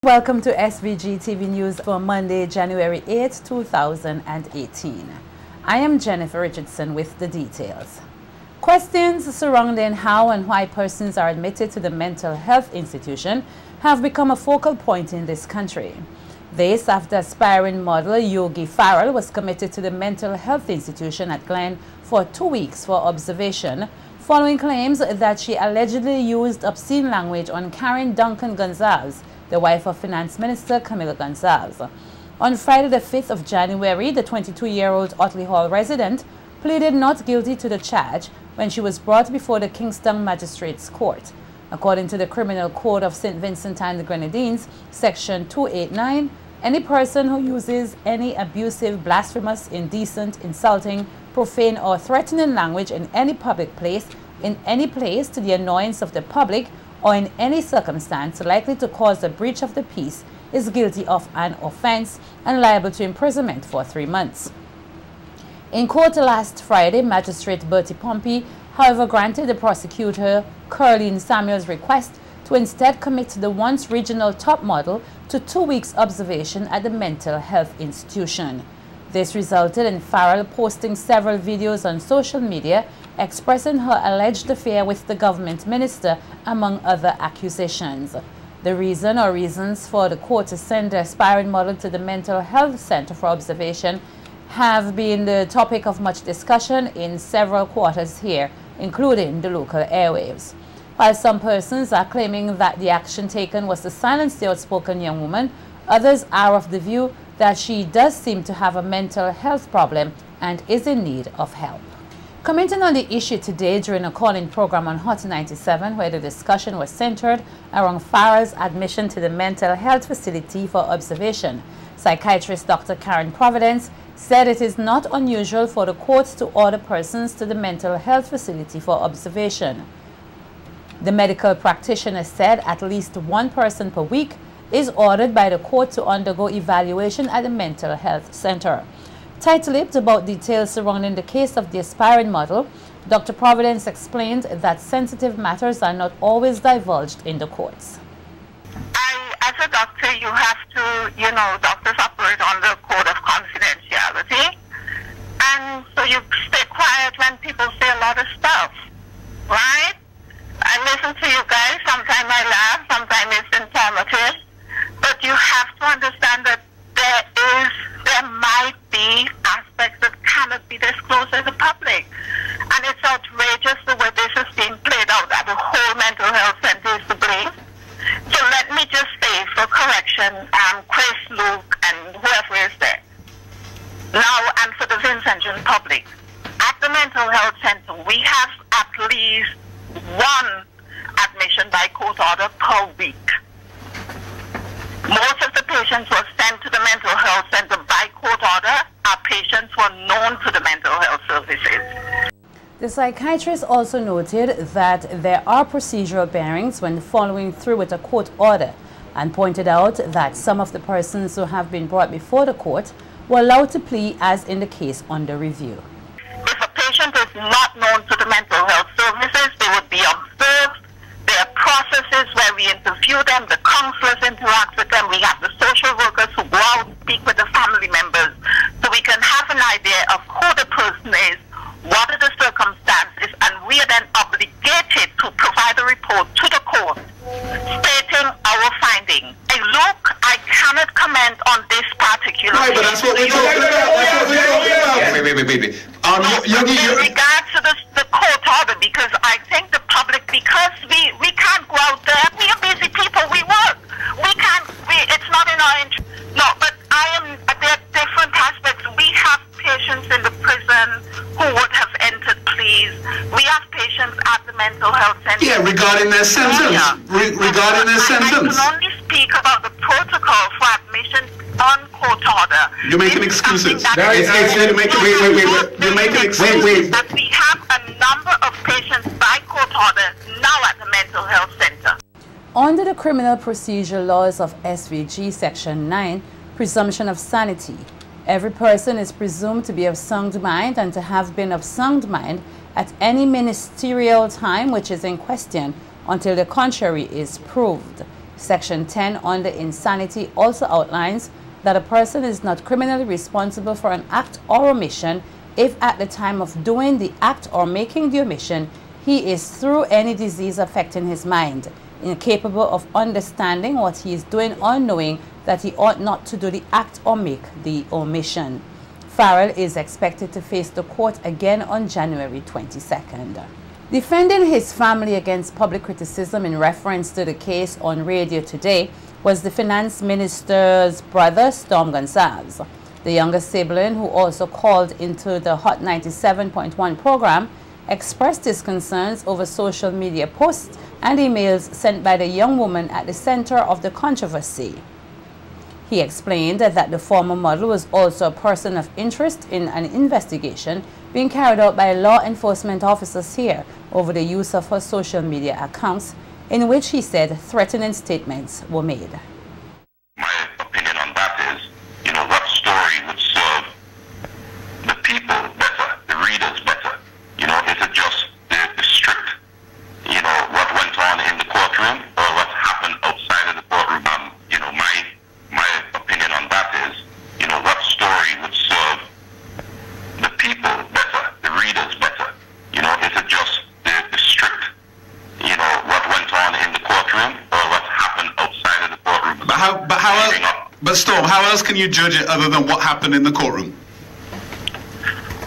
Welcome to SVGTV News for Monday, January 8, 2018. I am Jennifer Richardson with the details. Questions surrounding how and why persons are admitted to the mental health institution have become a focal point in this country. This after aspiring model Yogi Farrell was committed to the mental health institution at Glen for 2 weeks for observation, following claims that she allegedly used obscene language on Karen Duncan Gonzalez, the wife of Finance Minister Camila Gonzalez. On Friday the 5th of January, the 22-year-old Otley Hall resident pleaded not guilty to the charge when she was brought before the Kingston Magistrates Court. According to the Criminal Code of St. Vincent and the Grenadines, Section 289, any person who uses any abusive, blasphemous, indecent, insulting, profane or threatening language in any public place, in any place to the annoyance of the public, or in any circumstance likely to cause a breach of the peace is guilty of an offense and liable to imprisonment for 3 months. In court last Friday, Magistrate Bertie Pompey, however, granted the prosecutor Curleen Samuel's request to instead commit the once regional top model to 2 weeks observation at the mental health institution. This resulted in Farrell posting several videos on social media expressing her alleged affair with the government minister, among other accusations. The reason or reasons for the court to send the aspiring model to the Mental Health Center for observation have been the topic of much discussion in several quarters here, including the local airwaves. While some persons are claiming that the action taken was to silence the outspoken young woman, others are of the view that she does seem to have a mental health problem and is in need of help. Commenting on the issue today during a call-in program on Hot 97, where the discussion was centered around Farrell's admission to the mental health facility for observation, psychiatrist Dr. Karen Providence said it is not unusual for the court to order persons to the mental health facility for observation. The medical practitioner said at least one person per week is ordered by the court to undergo evaluation at the mental health center. Tight-lipped about details surrounding the case of the aspiring model, Dr. Providence explained that sensitive matters are not always divulged in the courts. As a doctor, you have to, doctors operate on the code of confidentiality. And so you stay quiet when people say a lot of stuff, right? I listen to you guys. Sometimes I laugh, sometimes it's informative. But you have to understand that there might be aspects that cannot be disclosed to the public. And it's outrageous the way this is being played out, that the whole mental health center is to blame. So let me just say, for correction, Chris, Luke, and whoever is there. Now, and for the Vincentian public, at the mental health center, we have at least one admission by court order per week. Most of the patients were sent to the mental health center by court order. Our patients were known to the mental health services. The psychiatrist also noted that there are procedural bearings when following through with a court order and pointed out that some of the persons who have been brought before the court were allowed to plea as in the case under review. If a patient is not known to the mental health services, they would be observed. There are processes where we interview them, the counselors interact with them, we have the social workers who go out and speak with the family members so we can have an idea of who the person is, what are the circumstances, and we are then obligated to provide a report to the court stating our findings. Hey, look, I cannot comment on this particular case. But that's what we're talking about. Wait. In regards to the court order, because I think the public, because we can't go out there, we are busy people, we work. It's not in our interest. No, but there are different aspects. We have patients in the prison who would have entered pleas. We have patients at the mental health center. Yeah, regarding their symptoms. Regarding their symptoms. I can only speak about the protocol for admission on court order. You're making excuses. You're making excuses. That we have a number of patients by court order now at the mental health center. Under the criminal procedure laws of SVG Section 9, presumption of sanity, every person is presumed to be of sound mind and to have been of sound mind at any ministerial time which is in question until the contrary is proved. Section 10 under insanity also outlines that a person is not criminally responsible for an act or omission if at the time of doing the act or making the omission he is through any disease affecting his mind, incapable of understanding what he is doing or knowing that he ought not to do the act or make the omission. Farrell is expected to face the court again on January 22nd. Defending his family against public criticism in reference to the case on radio today was the finance minister's brother, Storm Gonsalves. The younger sibling, who also called into the Hot 97.1 program, expressed his concerns over social media posts and emails sent by the young woman at the center of the controversy. He explained that the former model was also a person of interest in an investigation being carried out by law enforcement officers here over the use of her social media accounts, in which he said threatening statements were made. My opinion on that is, what story would serve the people better, the readers better? Is it just the strict, what went on in the courtroom or what happened outside of the courtroom? My opinion on that is, what story would serve the people better, the readers better? Is it just the strict, what went on in the courtroom or what happened outside of the courtroom? But Storm, how else can you judge it other than what happened in the courtroom?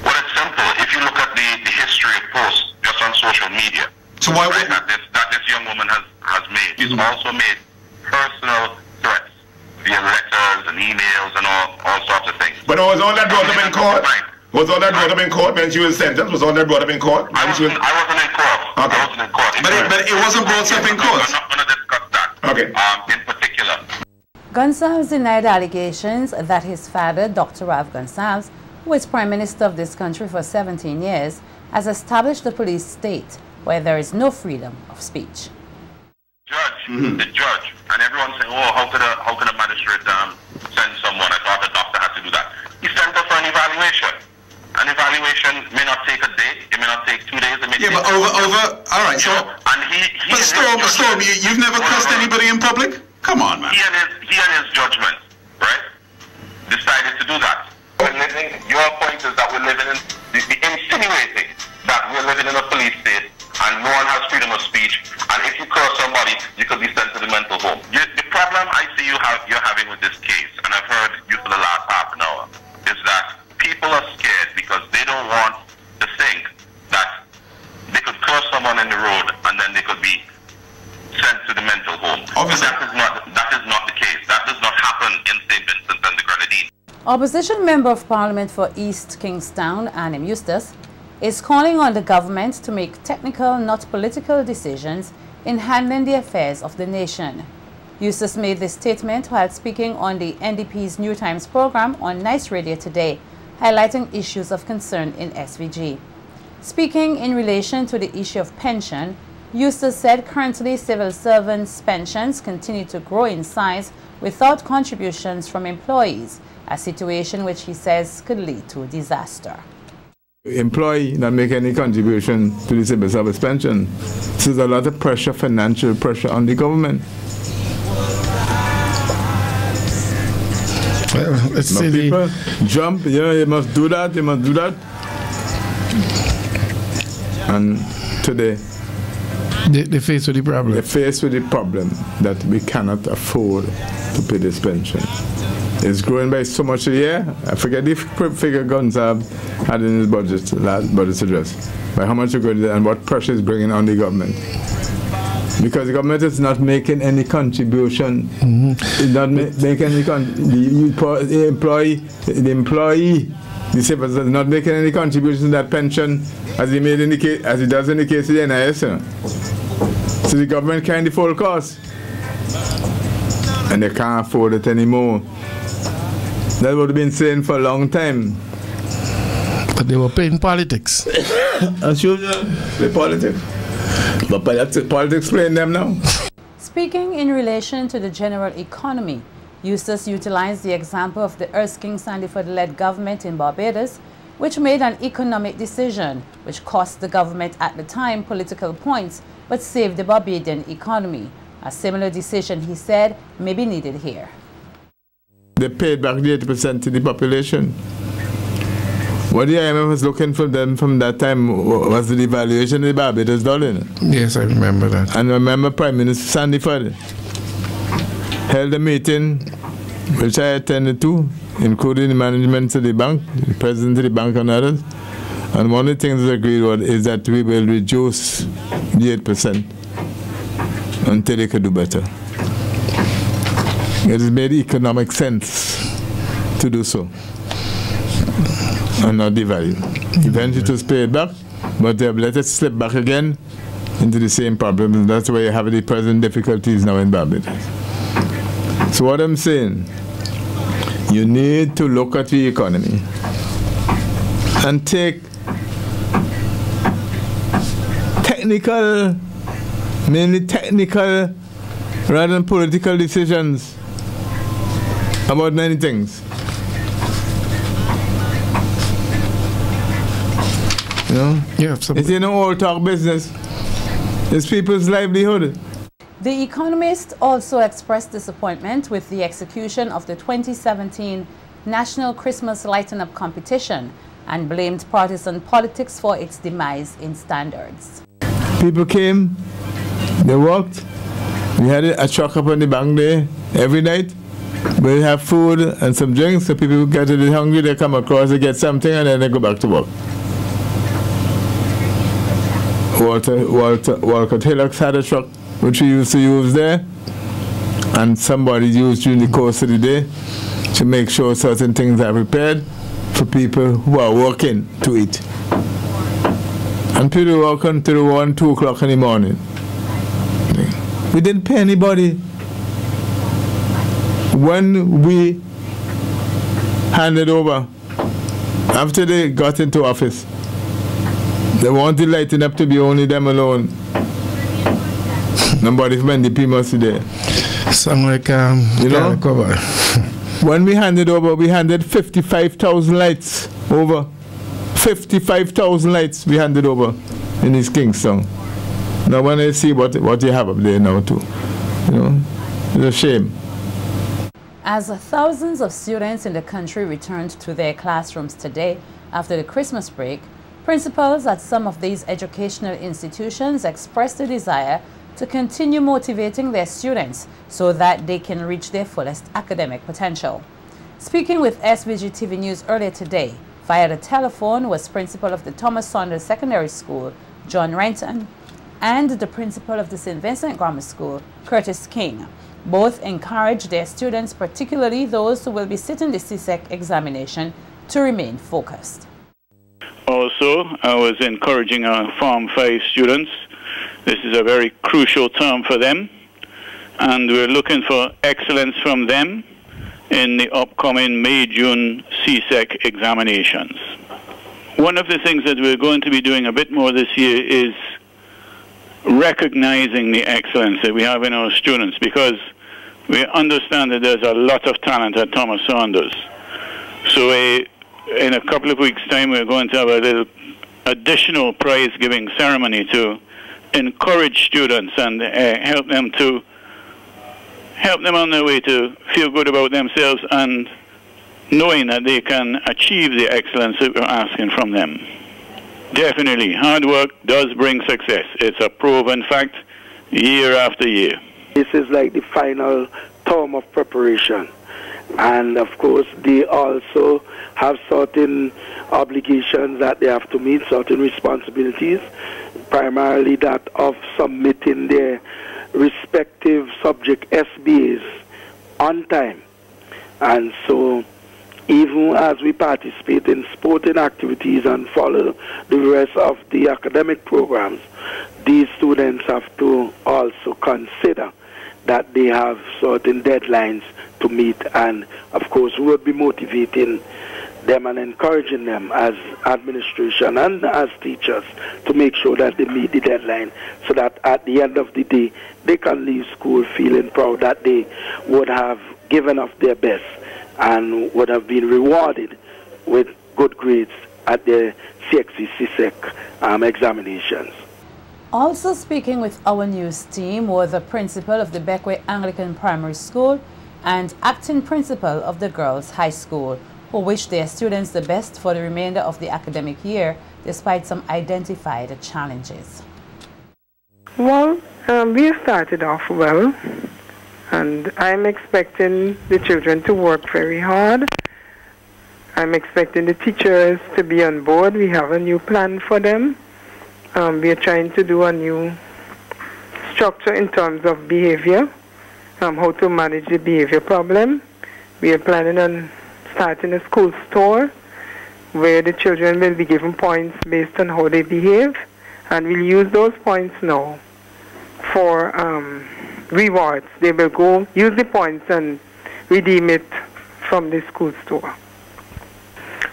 Well, it's simple. If you look at the history of posts just on social media, So why right, would that this young woman has made. She's also made personal threats via letters and emails and all sorts of things. But was all that brought up in court? Was all that brought up in court when she was sentenced? Was all that brought up in court? I wasn't in court. Okay. I wasn't in court. But it wasn't brought up in court. I'm not going to discuss that. Okay. In particular. Gonsalves denied allegations that his father, Dr. Rav Gonsalves, who is Prime Minister of this country for 17 years, has established a police state where there is no freedom of speech. The judge, and everyone's saying, oh, how could a magistrate send someone? I thought the doctor had to do that. He sent her for an evaluation. An evaluation may not take a day, it may not take 2 days, it may take But all right, so... and But Storm, you've never cussed anybody in public? Come on, man. He and his judgment, right, decided to do that. Your point is that we're living in, the insinuating that we're living in a police state and no one has freedom of speech, and if you curse somebody, you could be sent to the mental home. The problem I see you're having with this case, and I've heard you for the last half an hour, is that people are scared because they don't want to think that they could curse someone in the road and then they could be sent to the mental home. Obviously. That is not the case. That does not happen in St. Vincent and the Grenadines. Opposition Member of Parliament for East Kingstown, Annim Eustace, is calling on the government to make technical, not political decisions in handling the affairs of the nation. Eustace made this statement while speaking on the NDP's New Times program on Nice Radio today, highlighting issues of concern in SVG. Speaking in relation to the issue of pension, Eustace said currently civil servants' pensions continue to grow in size without contributions from employees, a situation which he says could lead to disaster. Employee not make any contribution to the civil service pension. So there's a lot of pressure, financial pressure on the government. Well, let's see people jump, you must do that, you must do that. And today, they face with the problem. They're faced with the problem that we cannot afford to pay this pension. It's growing by so much a year. I forget the figure Gonsalves had in his budget, last budget address, by how much it's going and what pressure is bringing on the government. Because the government is not making any contribution. It's not making any the employee, the civil servant is not making any contribution to that pension as he made in the case, as he does in the case of the NIS. So the government carrying the full cost, and they can't afford it anymore. That's what we've been saying for a long time. But they were paying politics. As usual, they politics. But politics playing them now. Speaking in relation to the general economy, Eustace utilized the example of the Erskine Sandiford-led government in Barbados, which made an economic decision which cost the government at the time political points but saved the Barbadian economy, A similar decision, he said, may be needed here. They paid back the 80% to the population. What the IMF was looking for them from that time was the devaluation of the Barbados dollar. Yes, I remember that. And I remember Prime Minister Sandiford held a meeting which I attended to, including the management of the bank, the president of the bank and others. And one of the things we agreed on is that we will reduce the 8% until they could do better. It has made economic sense to do so and not devalue. Eventually it was paid back, but they have let it slip back again into the same problem. And that's why you have the present difficulties now in Barbados. So what I'm saying, you need to look at the economy and take technical, mainly technical, rather than political decisions about many things. You know? Yeah, it's in all talk business. It's people's livelihood. The Economist also expressed disappointment with the execution of the 2017 National Christmas Lighten Up competition and blamed partisan politics for its demise in standards. People came, they walked. We had a truck up on the bank there every night. We have food and some drinks, so people get a little hungry, they come across, they get something, and then they go back to work. Walcott Hillocks had a truck which we used to use there, and somebody used during the course of the day to make sure certain things are prepared for people who are working to eat. And people walk until 1, 2 o'clock in the morning. We didn't pay anybody. When we handed over, after they got into office, they wanted lighting up to be only them alone. Nobody from NDP must be there. Sound like you know, cover. When we handed over, we handed 55,000 lights over. 55,000 lights we handed over in East Kingston. Now when I see what you have up there now too, you know, it's a shame. As thousands of students in the country returned to their classrooms today after the Christmas break, principals at some of these educational institutions expressed a desire to continue motivating their students so that they can reach their fullest academic potential. Speaking with SVGTV News earlier today, via the telephone was principal of the Thomas Saunders Secondary School, John Renton, and the principal of the St. Vincent Grammar School, Curtis King. Both encourage their students, particularly those who will be sitting the CSEC examination, to remain focused. Also, I was encouraging our Form 5 students. This is a very crucial term for them, and we're looking for excellence from them in the upcoming May-June CSEC examinations. One of the things that we're going to be doing a bit more this year is recognizing the excellence that we have in our students, because we understand that there's a lot of talent at Thomas Saunders. So in a couple of weeks' time, we're going to have a little additional prize-giving ceremony to encourage students and help them on their way to feel good about themselves and knowing that they can achieve the excellence that we're asking from them. Definitely, hard work does bring success. It's a proven fact year after year. This is like the final term of preparation. And of course, they also have certain obligations that they have to meet, certain responsibilities, primarily that of submitting their respective subject SBAs on time. And so, even as we participate in sporting activities and follow the rest of the academic programs, these students have to also consider that they have certain deadlines to meet, and of course we will be motivating them and encouraging them as administration and as teachers to make sure that they meet the deadline, so that at the end of the day they can leave school feeling proud that they would have given of their best and would have been rewarded with good grades at the CXC-CSEC examinations. Also speaking with our news team were the principal of the Beckway Anglican Primary School and acting principal of the Girls High School, who wished their students the best for the remainder of the academic year, despite some identified challenges. Well, we started off well, and I'm expecting the children to work very hard. I'm expecting the teachers to be on board. We have a new plan for them. We are trying to do a new structure in terms of behavior, how to manage the behavior problem. We are planning on starting a school store where the children will be given points based on how they behave, and we'll use those points now for rewards. They will go use the points and redeem it from the school store.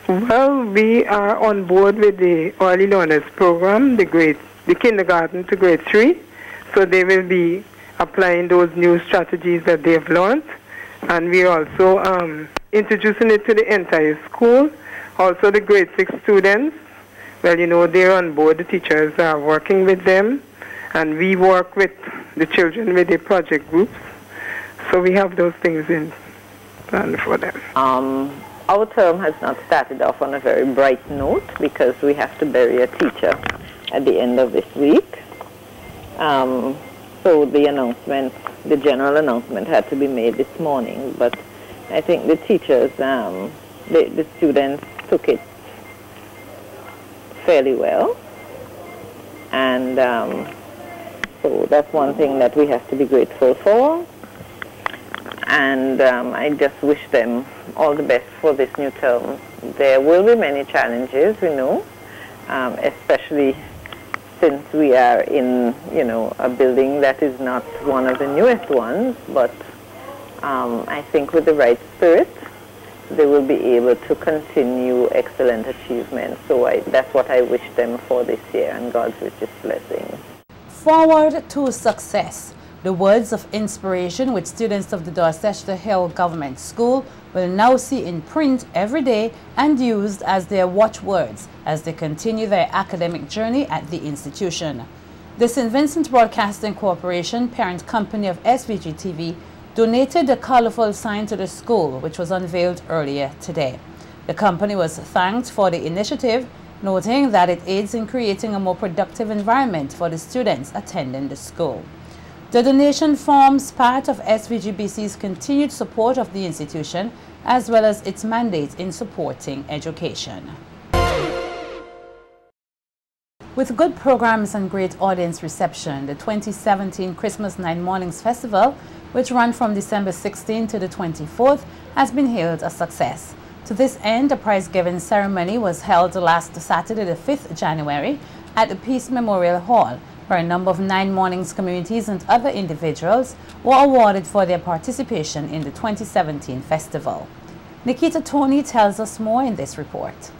Well, we are on board with the early learners program, the kindergarten to grade 3. So they will be applying those new strategies that they have learned. And we are also introducing it to the entire school. Also the grade 6 students, well, you know, they're on board. The teachers are working with them. And we work with the children with the project groups. So we have those things in plan for them. Our term has not started off on a very bright note because we have to bury a teacher at the end of this week. So the general announcement had to be made this morning, but I think the teachers, the students took it fairly well. And so that's one thing that we have to be grateful for. And I just wish them all the best for this new term. There will be many challenges, we know, especially since we are in, you know, a building that is not one of the newest ones, but I think with the right spirit, they will be able to continue excellent achievements. So that's what I wish them for this year, and God's richest blessings. Forward to success. The words of inspiration which students of the Dorchester Hill Government School will now see in print every day and used as their watchwords as they continue their academic journey at the institution. The St. Vincent Broadcasting Corporation, parent company of SVG-TV, donated the colorful sign to the school, which was unveiled earlier today. The company was thanked for the initiative, noting that it aids in creating a more productive environment for the students attending the school. The donation forms part of SVGBC's continued support of the institution, as well as its mandate in supporting education. With good programs and great audience reception, the 2017 Christmas 9 Mornings Festival, which ran from December 16 to the 24th, has been hailed a success. To this end, a prize-giving ceremony was held last Saturday, the 5th January, at the Peace Memorial Hall, where a number of 9 Mornings communities and other individuals were awarded for their participation in the 2017 festival. Nikita Tony tells us more in this report.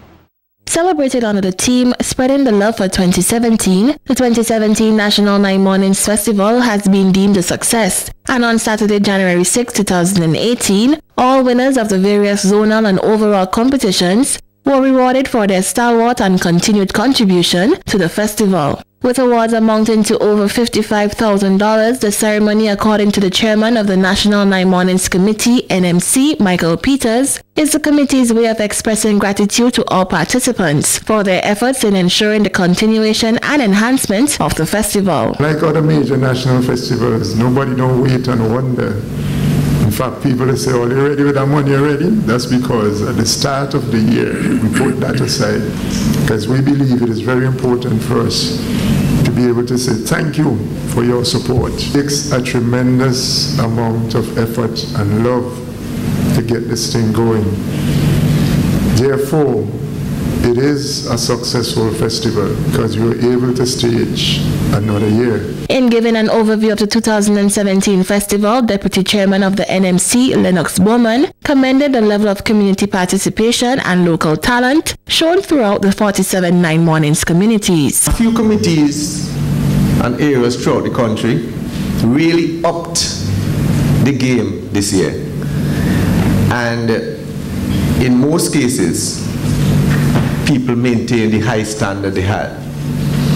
Celebrated under the theme Spreading the Love for 2017, the 2017 National 9 Mornings Festival has been deemed a success, and on Saturday, January 6, 2018, all winners of the various zonal and overall competitions were rewarded for their stalwart and continued contribution to the festival. With awards amounting to over $55,000, the ceremony, according to the chairman of the National 9 Mornings Committee, NMC, Michael Peters, is the committee's way of expressing gratitude to all participants for their efforts in ensuring the continuation and enhancement of the festival. Like other major national festivals, nobody don't wait and wonder. In fact, people say, oh, you're ready with that money already? That's because at the start of the year, we put that aside because we believe it is very important for us to be able to say thank you for your support. It takes a tremendous amount of effort and love to get this thing going. Therefore, it is a successful festival because we were able to stage another year. In giving an overview of the 2017 festival, Deputy Chairman of the NMC, Lennox Bowman, commended the level of community participation and local talent shown throughout the 47 9 Mornings communities. A few committees and areas throughout the country really upped the game this year. And in most cases, people maintain the high standard they had.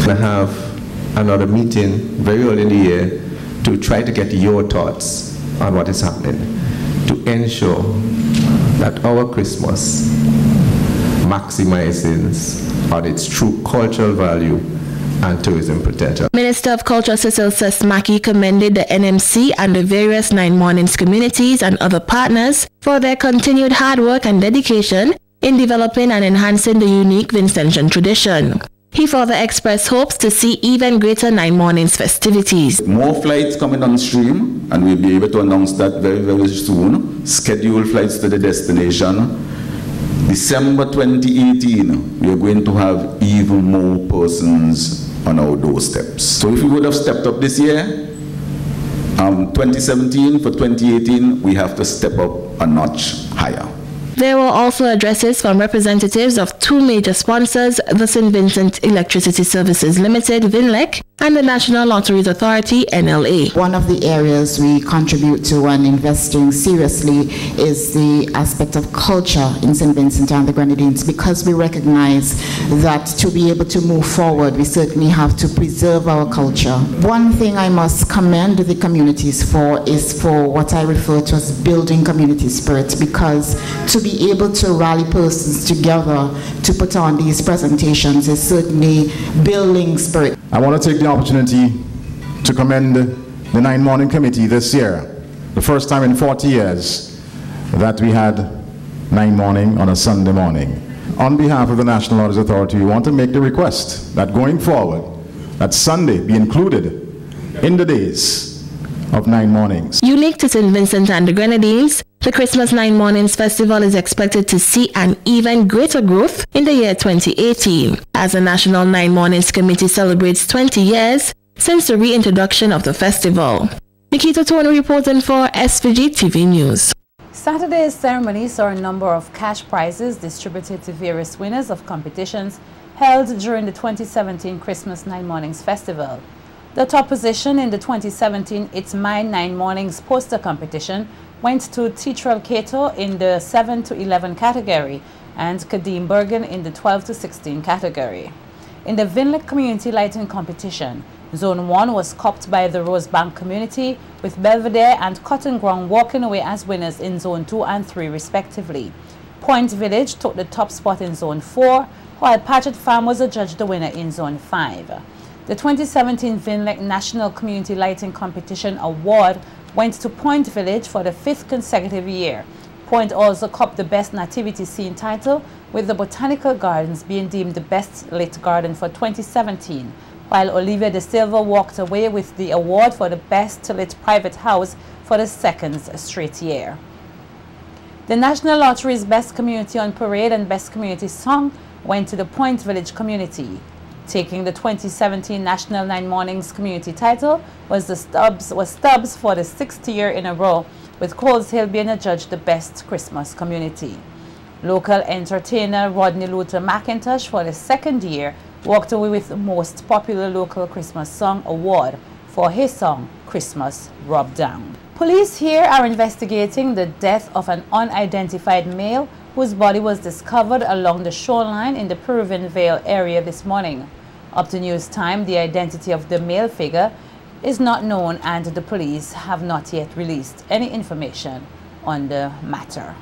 I have another meeting very early in the year to try to get your thoughts on what is happening, to ensure that our Christmas maximizes on its true cultural value and tourism potential. Minister of Culture Cecil Sesmaki commended the NMC and the various Nine Mornings communities and other partners for their continued hard work and dedication in developing and enhancing the unique Vincentian tradition. He further expressed hopes to see even greater Nine Mornings festivities. More flights coming on stream, and we'll be able to announce that very, very soon. Scheduled flights to the destination. December 2018, we are going to have even more persons on our doorsteps. So if we would have stepped up this year, 2017 for 2018, we have to step up a notch higher. There were also addresses from representatives of two major sponsors, the St. Vincent Electricity Services Limited, VINLEC, and the National Lotteries Authority, NLA. One of the areas we contribute to and investing seriously is the aspect of culture in St. Vincent and the Grenadines, because we recognize that to be able to move forward, we certainly have to preserve our culture. One thing I must commend the communities for is for what I refer to as building community spirit, because to be able to rally persons together to put on these presentations is certainly building spirit. I want to take the opportunity to commend the Nine Morning Committee this year. The first time in 40 years that we had Nine Morning on a Sunday morning. On behalf of the National Lotteries Authority, we want to make the request that going forward, that Sunday be included in the days of Nine Mornings. Unique to St. Vincent and the Grenadines, the Christmas Nine Mornings Festival is expected to see an even greater growth in the year 2018, as the National Nine Mornings Committee celebrates 20 years since the reintroduction of the festival. Nikita Tony reporting for SVGTV News. Saturday's ceremony saw a number of cash prizes distributed to various winners of competitions held during the 2017 Christmas Nine Mornings Festival. The top position in the 2017 It's Mine Nine Mornings poster competition went to Teatral Cato in the 7 to 11 category and Kadeem Bergen in the 12 to 16 category. In the VINLEC Community Lighting Competition, Zone 1 was copped by the Rosebank community, with Belvedere and Cotton Ground walking away as winners in Zone 2 and 3 respectively. Point Village took the top spot in Zone 4, while Paget Farm was adjudged the winner in Zone 5. The 2017 VINLEC National Community Lighting Competition Award went to Point Village for the 5th consecutive year. Point also copped the Best Nativity Scene title, with the Botanical Gardens being deemed the best lit garden for 2017, while Olivia De Silva walked away with the award for the Best Lit Private House for the 2nd straight year. The National Lottery's Best Community on Parade and Best Community Song went to the Point Village community. Taking the 2017 National Nine Mornings Community title was Stubbs for the 6th year in a row, with Coles Hill being adjudged the best Christmas community. Local entertainer Rodney Luther McIntosh for the 2nd year walked away with the Most Popular Local Christmas Song Award for his song Christmas Rub Down. Police here are investigating the death of an unidentified male whose body was discovered along the shoreline in the Peruvian Vale area this morning. Up to news time, the identity of the male figure is not known and the police have not yet released any information on the matter.